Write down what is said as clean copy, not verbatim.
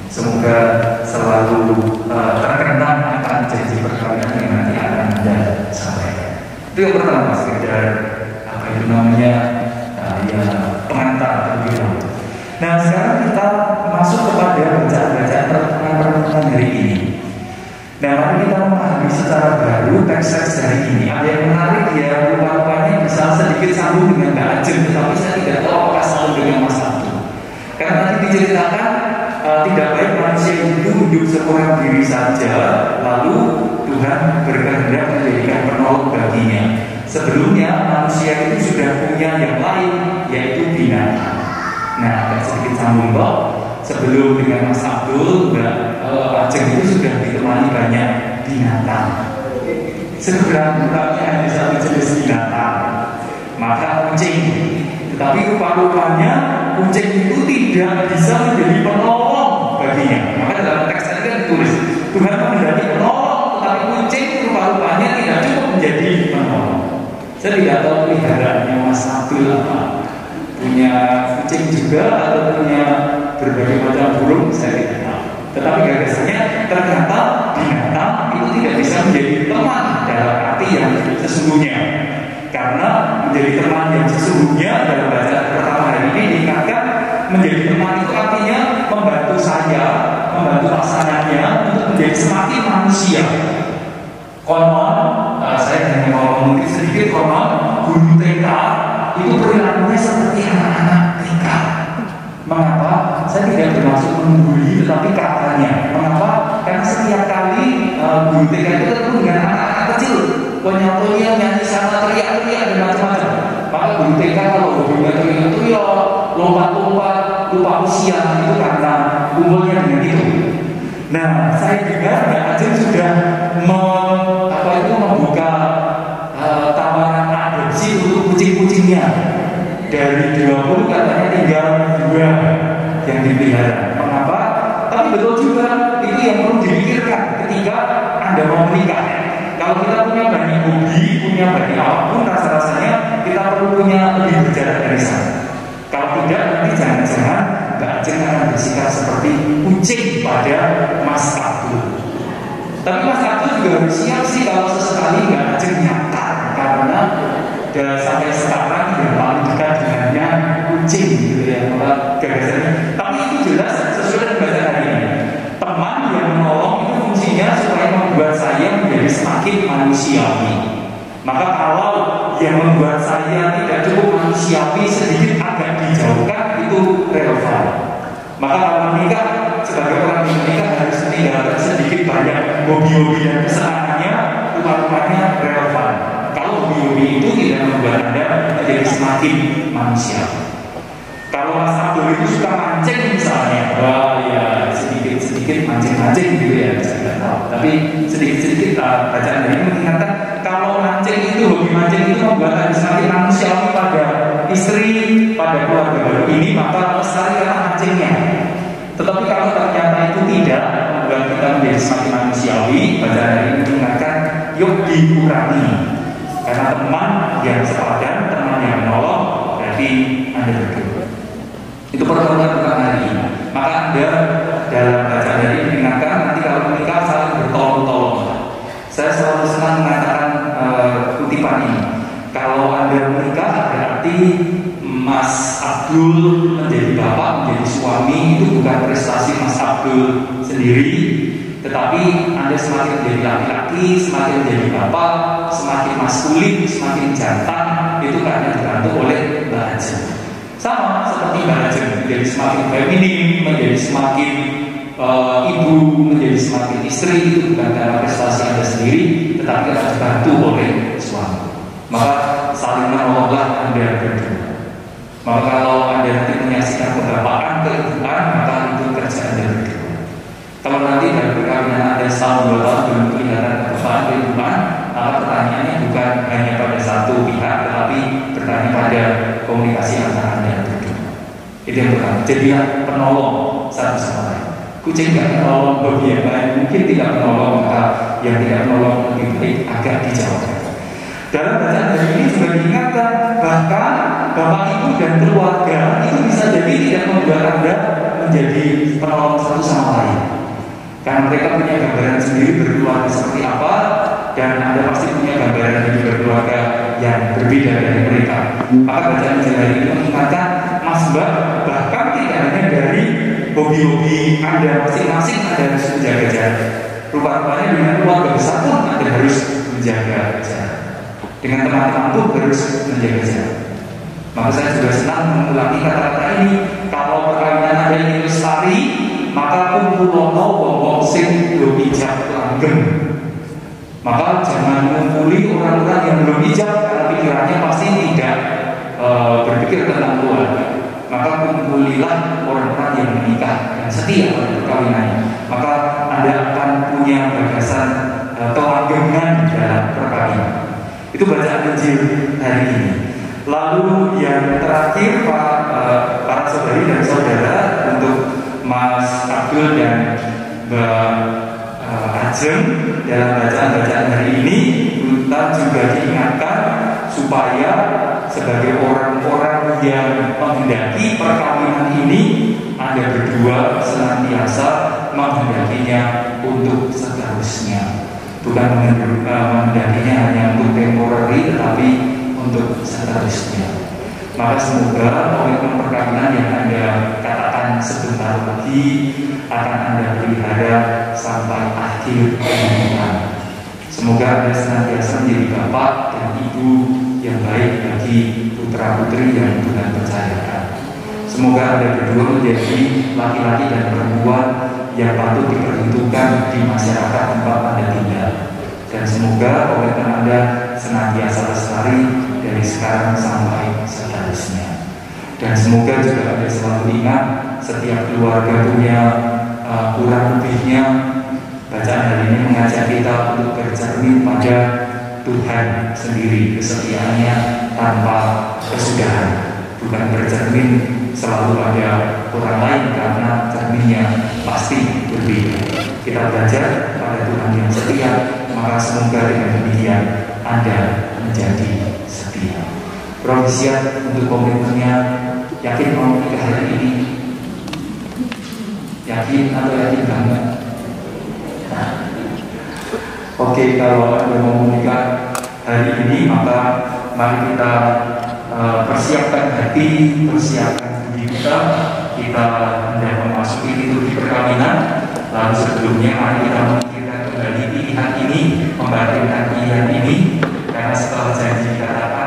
Semoga selalu terkenang akan janji perkawinan yang nanti akan Anda sampaikan. Itu yang pertama, sekedar apa itu namanya ya pengantar terlebih dahulu. Nah, sekarang kita masuk kepada bacaan-bacaan pertemuan hari ini. Nah, mari kita memahami secara baru teks-teks hari ini. Ada yang menarik ya, rupa-rupanya bisa sedikit sambung dengan Mbak Ajeng, tetapi saya tidak tahu apakah sambung dengan Mas Abdul. Karena tadi diceritakan tidak baik manusia itu hidup seorang diri saja, lalu Tuhan berkehendak menjadikan penolong baginya. Sebelumnya manusia itu sudah punya yang lain, yaitu binatang. Nah, agak sedikit sambung kok. Sebelum dengan Mas Abdul, Mbak Ajeng itu sudah ditemani banyak binatang. Sebenarnya hanya satu jenis binatang, maka kucing. Tetapi rupa-rupanya kucing itu tidak bisa menjadi penolong baginya. Maka dalam teks tadi kan ditulis Tuhan menjadi penolong, tetapi kucing rupa-rupanya tidak cukup menjadi penolong. Saya tidak tahu peliharaannya Mas Abdul apa, punya kucing juga atau punya berbagai macam burung, saya tidak tahu. Tetapi gagasannya ternyata binatang itu tidak bisa menjadi teman dalam arti yang sesungguhnya. Karena menjadi teman yang sesungguhnya dalam bacaan pertama hari ini dikatakan menjadi teman itu artinya membantu saya, membantu pasangannya untuk menjadi semakin manusia. Konon, saya hanya mau mengutip sedikit, konon guru TK itu perilakunya seperti anak-anak TK. Mengapa? Saya tidak bermaksud mengguli, tetapi katanya. Mengapa? Karena setiap kali guru TK itu ketemu dengan anak-anak kecil, konyol-konyol, nyanyi sama teriak-teriak dan macam-macam. Maka guru TK kalau hobinya teriak-teriak, lompat-lompat, lupa usia, itu karena umurnya dengan itu. Nah, saya dengar Mbak Ajeng sudah membuka tawaran adopsi untuk kucing-kucingnya. Dari 20 katanya tinggal 2 yang dipelihara. Mengapa? Tapi betul juga itu yang perlu dipikirkan ketika Anda mau menikah. Kalau kita punya banyak hobi, punya banyak apapun, rasa-rasanya kita perlu punya lebih berjarak dari sana. Kalau tidak, nanti jangan-jangan Mbak Ajeng akan bersikap seperti kucing pada Mas Abdul. Tapi Mas Abdul juga harus siap sih kalau sesekali Mbak Ajeng nyata, karena dan sampai sekarang yang paling dekat dengannya kucing gitu ya, malah gagasannya. Tapi itu jelas sesuai dengan bahasa hari ini. Teman yang menolong itu fungsinya supaya membuat saya menjadi semakin manusiawi. Maka kalau yang membuat saya tidak cukup manusiawi sedikit agak dijauhkan, itu relevan. Maka kalau menikah, sebagai orang yang menikah harus meninggalkan sedikit banyak hobi-hobi dan kesenangannya, rumah-rumahnya relevan. Kalau hobi-hobi itu tidak membuat Anda menjadi semakin manusia. Kalau Mas Abdul itu suka mancing misalnya, wah ya sedikit-sedikit mancing-mancing gitu ya, saya tidak tahu. Tapi sedikit-sedikit bacaan dari ini mengingatkan kalau mancing itu, hobi mancing itu membuat Anda semakin manusiawi pada istri, pada keluarga baru ini, maka lestarikan mancingnya. Tetapi kalau ternyata itu tidak membuat kita menjadi semakin manusiawi, bacaan dari ini mengingatkan yuk dikurangi. Karena teman yang sepadan, teman yang menolong, berarti Anda berdua. Itu pertemuan pertama hari ini. Maka Anda dalam bacaan hari ini mengingatkan nanti kalau menikah saling bertolong-tolong. Saya selalu senang mengatakan kutipan ini. Kalau Anda menikah berarti Mas Abdul menjadi bapak, menjadi suami itu bukan prestasi Mas Abdul sendiri, tetapi Anda semakin menjadi laki-laki, semakin menjadi bapak, semakin maskulin, semakin jantan, itu karena dibantu oleh Mbak Ajeng. Sama seperti Mbak Ajeng, menjadi semakin feminim, menjadi semakin ibu, menjadi semakin istri, itu bukan karena prestasi Anda sendiri, tetapi karena dibantu oleh suami. Maka saling menolonglah Anda berdua. Maka kalau Anda nanti menyaksikan kebapaan, keibuan, maka itu kerja Anda berdua. Kalau nanti dari perkawinan Anda setahun 2 tahun belum kelihatan kebapaan, keibuan, maka pertanyaannya bukan hanya pada satu pihak, tetapi bertanya pada komunikasi antara Anda berdua. Itu yang pertama. Jadilah penolong satu sama lain. Kucing tidak menolong, babi yang lain mungkin tidak menolong, maka yang tidak menolong lebih baik agak dijauhkan. Dalam bacaan hari ini juga diingatkan bahkan bapak ibu dan keluarga itu bisa jadi tidak membuat Anda menjadi penolong satu sama lain. Karena mereka punya gambaran sendiri berkeluarga seperti apa, dan Anda pasti punya gambaran hidup berkeluarga yang berbeda dari mereka. Maka bacaan Injil hari ini mengingatkan Mas Mbak, bahkan tidak hanya dari hobi-hobi Anda masing-masing Anda harus menjaga jarak. Rupa-rupanya dengan keluarga besar pun Anda harus menjaga jarak. Dengan teman-teman pun harus menjaga jarak. Maka saya juga senang mengulangi kata-kata ini. Kalau perkawinan Anda ingin lestari, maka kumpulono wong sing belum ijab langgeng. Maka jangan mengumpuli orang-orang yang belum ijab karena pikirannya pasti tidak berpikir tentang keluarga. Maka kumpulilah orang-orang yang menikah dan setia pada perkawinannya. Maka Anda akan punya bagasan kelanggengan dalam perkawinan. Itu bacaan Injil hari ini. Lalu yang terakhir para saudari dan saudara, untuk Mas Abdul dan Mbak Ajeng, dalam bacaan-bacaan hari ini kita juga diingatkan supaya sebagai orang-orang yang menghendaki perkawinan ini, Anda berdua senantiasa menghendakinya untuk seterusnya. Bukan menghendakinya hanya untuk temporary, tetapi untuk seterusnya. Maka semoga komitmen perkawinan yang Anda katakan sebentar lagi akan Anda pelihara sampai akhir kehidupan. Semoga Anda senantiasa menjadi bapak dan ibu yang baik bagi putra-putri yang Tuhan percayakan. Semoga Anda berdua menjadi laki-laki dan perempuan yang patut diperhitungkan di masyarakat tempat Anda tinggal. Dan semoga komitmen Anda senantiasa lestari dari sekarang sampai seterusnya. Dan semoga juga Anda selalu ingat, setiap keluarga punya kurang lebihnya. Bacaan hari ini mengajak kita untuk bercermin pada Tuhan sendiri, kesetiaannya tanpa kesudahan. Bukan bercermin selalu pada orang lain, karena cerminnya pasti berbeda. Kita belajar pada Tuhan yang setia, maka semoga dengan demikian Anda menjadi setia. Profesiat untuk komitmennya, yakin mau menikah hari ini? Yakin atau yakin banget? Nah, oke, kalau Anda mau menikah hari ini, maka mari kita persiapkan hati, persiapkan diri kita hendak memasuki liturgi perkawinan. Lalu sebelumnya mari kita memikirkan kembali pilihan ini, membatinkan pilihan ini, karena setelah janji dikatakan